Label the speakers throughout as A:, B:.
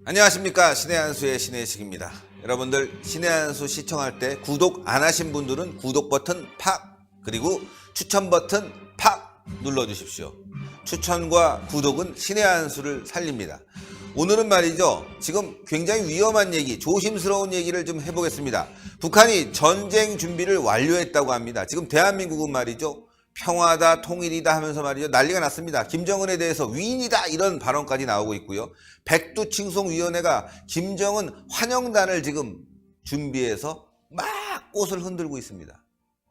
A: 안녕하십니까, 신의 한수의 신의식입니다. 여러분들 신의 한수 시청할 때 구독 안 하신 분들은 구독 버튼 팍, 그리고 추천 버튼 팍 눌러주십시오. 추천과 구독은 신의 한수를 살립니다. 오늘은 말이죠, 지금 굉장히 위험한 얘기, 조심스러운 얘기를 좀 해보겠습니다. 북한이 전쟁 준비를 완료했다고 합니다. 지금 대한민국은 말이죠, 평화다 통일이다 하면서 말이죠, 난리가 났습니다. 김정은에 대해서 위인이다 이런 발언까지 나오고 있고요. 백두칭송위원회가 김정은 환영단을 지금 준비해서 막 꽃을 흔들고 있습니다.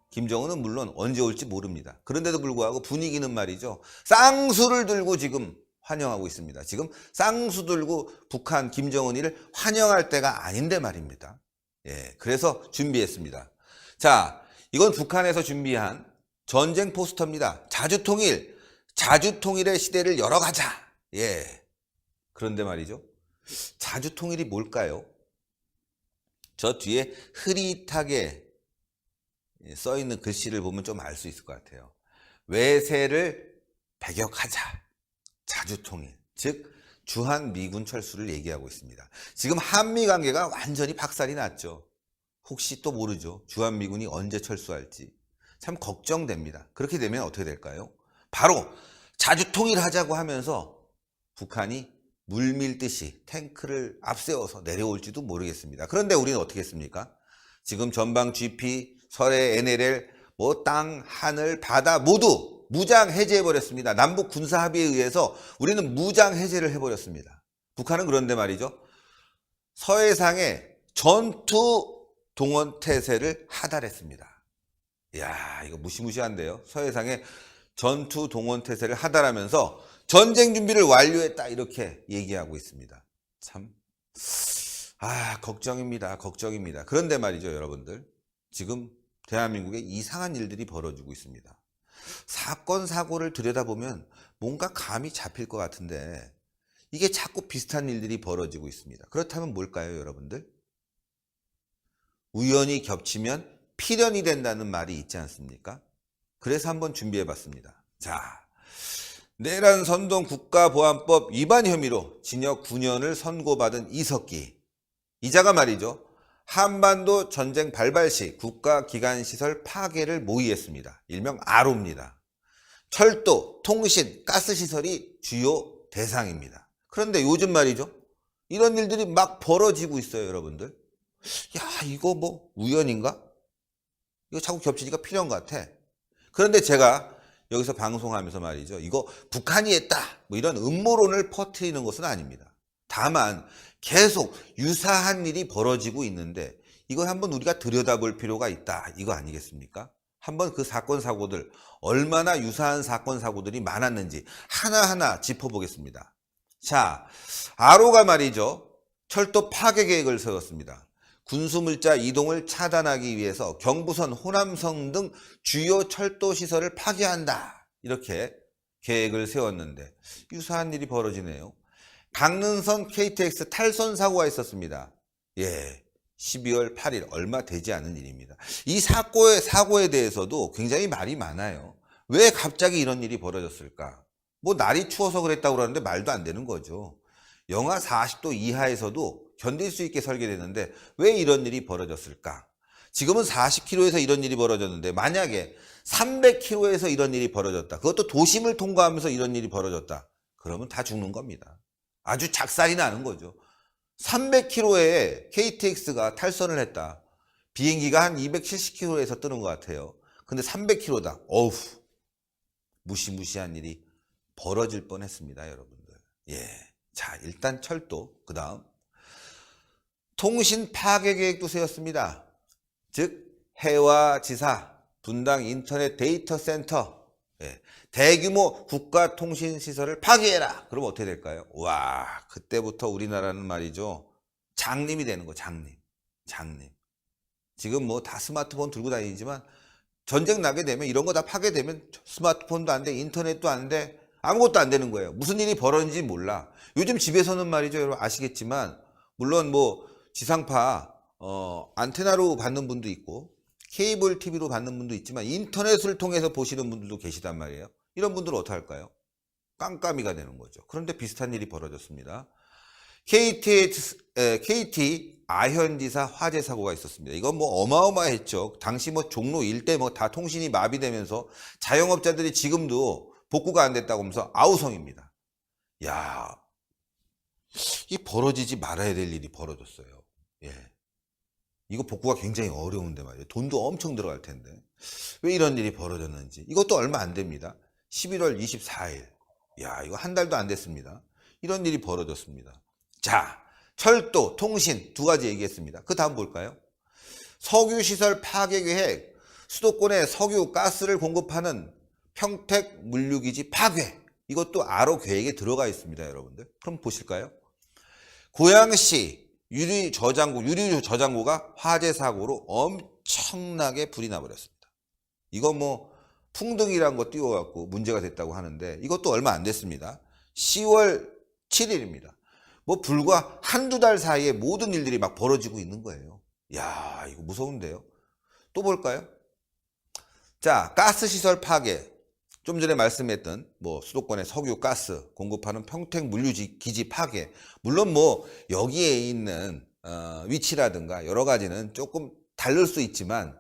A: 김정은은 물론 언제 올지 모릅니다. 그런데도 불구하고 분위기는 말이죠, 쌍수를 들고 지금 환영하고 있습니다. 지금 쌍수 들고 북한 김정은이를 환영할 때가 아닌데 말입니다. 그래서 준비했습니다. 자, 이건 북한에서 준비한 전쟁 포스터입니다. 자주통일, 자주통일의 시대를 열어가자. 그런데 말이죠, 자주통일이 뭘까요? 저 뒤에 흐릿하게 써있는 글씨를 보면 좀 알 수 있을 것 같아요. 외세를 배격하자. 자주통일, 즉 주한미군 철수를 얘기하고 있습니다. 지금 한미관계가 완전히 박살이 났죠. 혹시 또 모르죠. 주한미군이 언제 철수할지 참 걱정됩니다. 그렇게 되면 어떻게 될까요? 바로 자주통일하자고 하면서 북한이 물밀듯이 탱크를 앞세워서 내려올지도 모르겠습니다. 그런데 우리는 어떻게 했습니까? 지금 전방 GP, 설해 NLL, 땅, 하늘, 바다 모두 무장 해제해버렸습니다. 남북 군사합의에 의해서 우리는 무장 해제를 해버렸습니다. 북한은 그런데 말이죠, 서해상에 전투 동원 태세를 하달했습니다. 이야, 이거 무시무시한데요. 서해상에 전투 동원 태세를 하달하면서 전쟁 준비를 완료했다 이렇게 얘기하고 있습니다. 참 걱정입니다. 걱정입니다. 그런데 말이죠, 여러분들, 지금 대한민국에 이상한 일들이 벌어지고 있습니다. 사건 사고를 들여다보면 뭔가 감이 잡힐 것 같은데 이게 자꾸 비슷한 일들이 벌어지고 있습니다. 그렇다면 뭘까요, 여러분들? 우연히 겹치면 필연이 된다는 말이 있지 않습니까? 그래서 한번 준비해 봤습니다. 자, 내란 선동 국가보안법 위반 혐의로 징역 9년을 선고받은 이석기 이자가 말이죠, 한반도 전쟁 발발 시 국가기관시설 파괴를 모의했습니다. 일명 아로입니다. 철도, 통신, 가스시설이 주요 대상입니다. 그런데 요즘 말이죠, 이런 일들이 막 벌어지고 있어요, 여러분들. 이거 뭐 우연인가? 이거 자꾸 겹치니까 필요한 것 같아. 그런데 제가 여기서 방송하면서 말이죠, 이거 북한이 했다 뭐 이런 음모론을 퍼뜨리는 것은 아닙니다. 다만 계속 유사한 일이 벌어지고 있는데 이걸 한번 우리가 들여다볼 필요가 있다, 이거 아니겠습니까? 한번 그 사건 사고들, 얼마나 유사한 사건 사고들이 많았는지 하나하나 짚어보겠습니다. 자, 아로가 말이죠, 철도 파괴 계획을 세웠습니다. 군수물자 이동을 차단하기 위해서 경부선, 호남선 등 주요 철도 시설을 파괴한다 이렇게 계획을 세웠는데 유사한 일이 벌어지네요. 강릉선 KTX 탈선 사고가 있었습니다. 12월 8일 얼마 되지 않은 일입니다. 이 사고에 대해서도 굉장히 말이 많아요. 왜 갑자기 이런 일이 벌어졌을까? 날이 추워서 그랬다고 그러는데 말도 안 되는 거죠. 영하 40도 이하에서도 견딜 수 있게 설계됐는데 왜 이런 일이 벌어졌을까? 지금은 40km에서 이런 일이 벌어졌는데 만약에 300km에서 이런 일이 벌어졌다, 그것도 도심을 통과하면서 이런 일이 벌어졌다, 그러면 다 죽는 겁니다. 아주 작살이 나는 거죠. 300km에 KTX가 탈선을 했다. 비행기가 한 270km에서 뜨는 것 같아요. 근데 300km다. 어우, 무시무시한 일이 벌어질 뻔했습니다, 여러분들. 자, 일단 철도, 그 다음 통신 파괴 계획도 세웠습니다. 즉 해와지사, 분당 인터넷 데이터 센터, 대규모 국가통신시설을 파괴해라. 그럼 어떻게 될까요? 와, 그때부터 우리나라는 말이죠, 장님이 되는 거. 장님. 지금 다 스마트폰 들고 다니지만 전쟁 나게 되면 이런 거 다 파괴되면 스마트폰도 안 돼, 인터넷도 안 돼, 아무것도 안 되는 거예요. 무슨 일이 벌어진지 몰라. 요즘 집에서는 말이죠, 여러분 아시겠지만, 물론 지상파 안테나로 받는 분도 있고 케이블 TV로 받는 분도 있지만 인터넷을 통해서 보시는 분들도 계시단 말이에요. 이런 분들은 어떻게 할까요? 깜깜이가 되는 거죠. 그런데 비슷한 일이 벌어졌습니다. KT 아현지사 화재 사고가 있었습니다. 이건 뭐 어마어마했죠. 당시 뭐 종로 일대 뭐 다 통신이 마비되면서 자영업자들이 지금도 복구가 안 됐다고 하면서 아우성입니다. 야, 이 벌어지지 말아야 될 일이 벌어졌어요. 예. 이거 복구가 굉장히 어려운데 말이에요. 돈도 엄청 들어갈 텐데. 왜 이런 일이 벌어졌는지. 이것도 얼마 안 됩니다. 11월 24일. 야, 이거 한 달도 안 됐습니다. 이런 일이 벌어졌습니다. 자, 철도, 통신 두 가지 얘기했습니다. 그 다음 볼까요? 석유시설 파괴 계획. 수도권에 석유, 가스를 공급하는 평택 물류기지 파괴. 이것도 RO 계획에 들어가 있습니다, 여러분들. 그럼 보실까요? 고양시 유류 저장고가 화재 사고로 엄청나게 불이 나버렸습니다. 이거 뭐 풍등이란 거 띄워갖고 문제가 됐다고 하는데 이것도 얼마 안 됐습니다. 10월 7일입니다. 뭐 불과 한두 달 사이에 모든 일들이 막 벌어지고 있는 거예요. 야, 이거 무서운데요. 또 볼까요? 자, 가스시설 파괴. 좀 전에 말씀했던 뭐 수도권의 석유, 가스 공급하는 평택 물류기지 파괴. 물론 뭐 여기에 있는 위치라든가 여러 가지는 조금 다를 수 있지만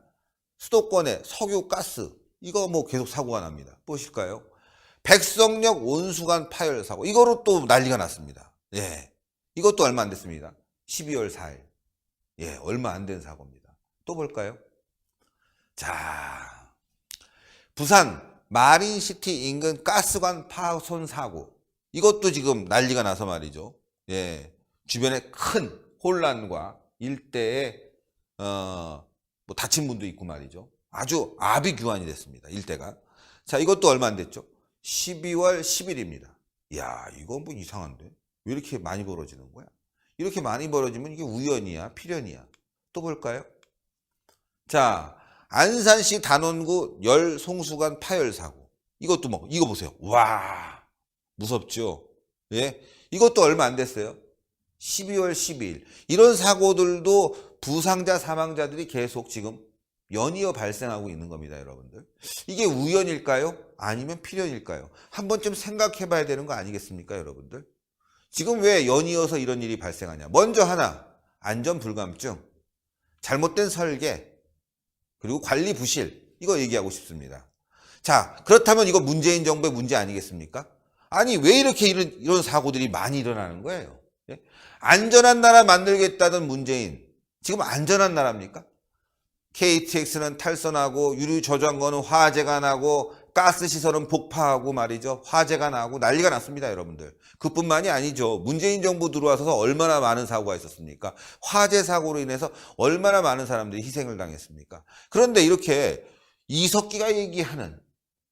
A: 수도권의 석유, 가스 이거 뭐 계속 사고가 납니다. 보실까요? 백석역 온수관 파열 사고. 이거로 또 난리가 났습니다. 예, 이것도 얼마 안 됐습니다. 12월 4일. 예, 얼마 안 된 사고입니다. 또 볼까요? 자, 부산 마린시티 인근 가스관 파손 사고. 이것도 지금 난리가 나서 말이죠. 예, 주변에 큰 혼란과 일대에 뭐 다친 분도 있고 말이죠. 아주 아비규환이 됐습니다. 일대가. 자, 이것도 얼마 안 됐죠. 12월 10일입니다. 이야, 이건 뭐 이상한데? 왜 이렇게 많이 벌어지는 거야? 이렇게 많이 벌어지면 이게 우연이야, 필연이야? 또 볼까요? 자, 안산시 단원구 열 송수관 파열 사고. 이것도 뭐 이거 보세요. 와, 무섭죠? 예, 이것도 얼마 안 됐어요. 12월 12일. 이런 사고들도 부상자 사망자들이 계속 지금 연이어 발생하고 있는 겁니다, 여러분들. 이게 우연일까요? 아니면 필연일까요? 한 번쯤 생각해 봐야 되는 거 아니겠습니까, 여러분들? 지금 왜 연이어서 이런 일이 발생하냐? 먼저 하나, 안전 불감증, 잘못된 설계, 그리고 관리 부실, 이거 얘기하고 싶습니다. 자, 그렇다면 이거 문재인 정부의 문제 아니겠습니까? 아니, 왜 이렇게 이런 사고들이 많이 일어나는 거예요? 예? 안전한 나라 만들겠다던 문재인, 지금 안전한 나라입니까? KTX는 탈선하고 유류 저장고는 화재가 나고 가스시설은 폭파하고 말이죠. 화재가 나고 난리가 났습니다, 여러분들. 그뿐만이 아니죠. 문재인 정부 들어와서 얼마나 많은 사고가 있었습니까? 화재 사고로 인해서 얼마나 많은 사람들이 희생을 당했습니까? 그런데 이렇게 이석기가 얘기하는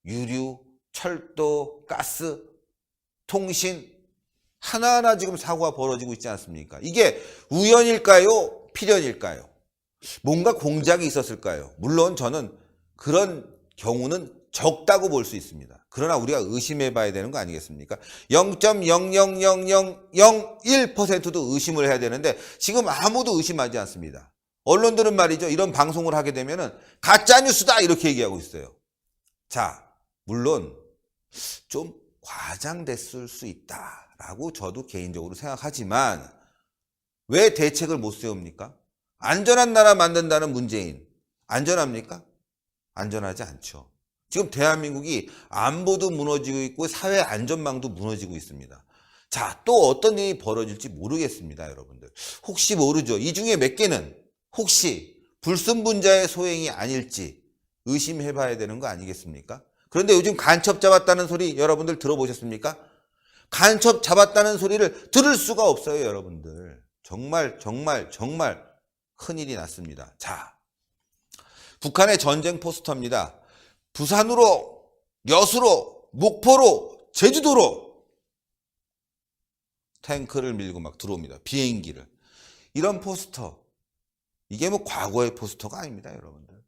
A: 유류, 철도, 가스, 통신 하나하나 지금 사고가 벌어지고 있지 않습니까? 이게 우연일까요? 필연일까요? 뭔가 공작이 있었을까요? 물론 저는 그런 경우는 적다고 볼 수 있습니다. 그러나 우리가 의심해 봐야 되는 거 아니겠습니까? 0.000001%도 의심을 해야 되는데 지금 아무도 의심하지 않습니다. 언론들은 말이죠. 이런 방송을 하게 되면은 가짜뉴스다 이렇게 얘기하고 있어요. 자, 물론 좀 과장됐을 수 있다라고 저도 개인적으로 생각하지만 왜 대책을 못 세웁니까? 안전한 나라 만든다는 문재인, 안전합니까? 안전하지 않죠. 지금 대한민국이 안보도 무너지고 있고 사회 안전망도 무너지고 있습니다. 자, 또 어떤 일이 벌어질지 모르겠습니다, 여러분들. 혹시 모르죠. 이 중에 몇 개는 혹시 불순분자의 소행이 아닐지 의심해 봐야 되는 거 아니겠습니까? 그런데 요즘 간첩 잡았다는 소리 여러분들 들어보셨습니까? 간첩 잡았다는 소리를 들을 수가 없어요, 여러분들. 정말 큰일이 났습니다. 자, 북한의 전쟁 포스터입니다. 부산으로, 여수로, 목포로, 제주도로 탱크를 밀고 막 들어옵니다. 비행기를. 이런 포스터. 이게 뭐 과거의 포스터가 아닙니다, 여러분들.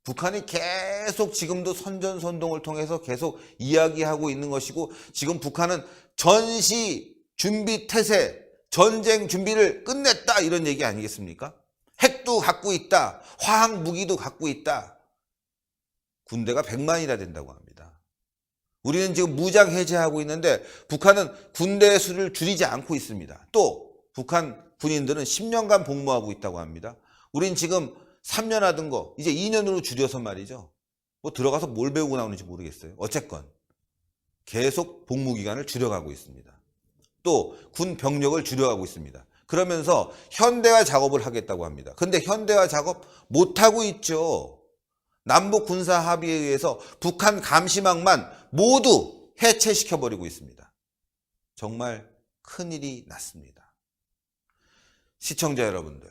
A: 북한이 계속 지금도 선전선동을 통해서 계속 이야기하고 있는 것이고 지금 북한은 전시 준비 태세, 전쟁 준비를 끝냈다 이런 얘기 아니겠습니까? 핵도 갖고 있다. 화학 무기도 갖고 있다. 군대가 100만이나 된다고 합니다. 우리는 지금 무장 해제하고 있는데 북한은 군대 수를 줄이지 않고 있습니다. 또 북한 군인들은 10년간 복무하고 있다고 합니다. 우린 지금 3년 하던 거 이제 2년으로 줄여서 말이죠. 뭐 들어가서 뭘 배우고 나오는지 모르겠어요. 어쨌건 계속 복무 기간을 줄여가고 있습니다. 또 군 병력을 줄여가고 있습니다. 그러면서 현대화 작업을 하겠다고 합니다. 근데 현대화 작업 못하고 있죠. 남북 군사 합의에 의해서 북한 감시망만 모두 해체시켜버리고 있습니다. 정말 큰일이 났습니다. 시청자 여러분들,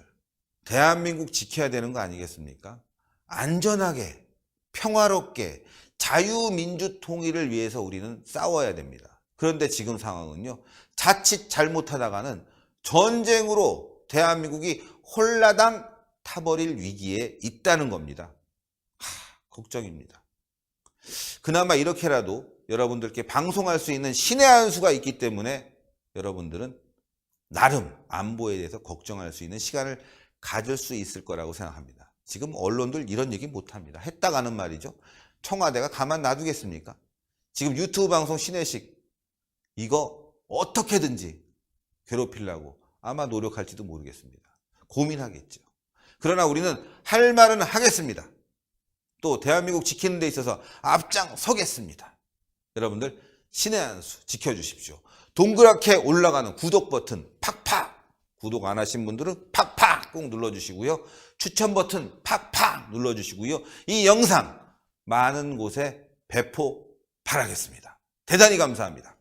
A: 대한민국 지켜야 되는 거 아니겠습니까? 안전하게, 평화롭게, 자유민주 통일을 위해서 우리는 싸워야 됩니다. 그런데 지금 상황은요, 자칫 잘못하다가는 전쟁으로 대한민국이 홀라당 타버릴 위기에 있다는 겁니다. 걱정입니다. 그나마 이렇게라도 여러분들께 방송할 수 있는 신의 한 수가 있기 때문에 여러분들은 나름 안보에 대해서 걱정할 수 있는 시간을 가질 수 있을 거라고 생각합니다. 지금 언론들 이런 얘기 못합니다. 했다가는 말이죠. 청와대가 가만 놔두겠습니까? 지금 유튜브 방송 신혜식 이거 어떻게든지 괴롭히려고 아마 노력할지도 모르겠습니다. 고민하겠죠. 그러나 우리는 할 말은 하겠습니다. 또 대한민국 지키는 데 있어서 앞장서겠습니다. 여러분들 신의 한 수 지켜주십시오. 동그랗게 올라가는 구독 버튼 팍팍, 구독 안 하신 분들은 팍팍 꼭 눌러주시고요. 추천 버튼 팍팍 눌러주시고요. 이 영상 많은 곳에 배포 바라겠습니다. 대단히 감사합니다.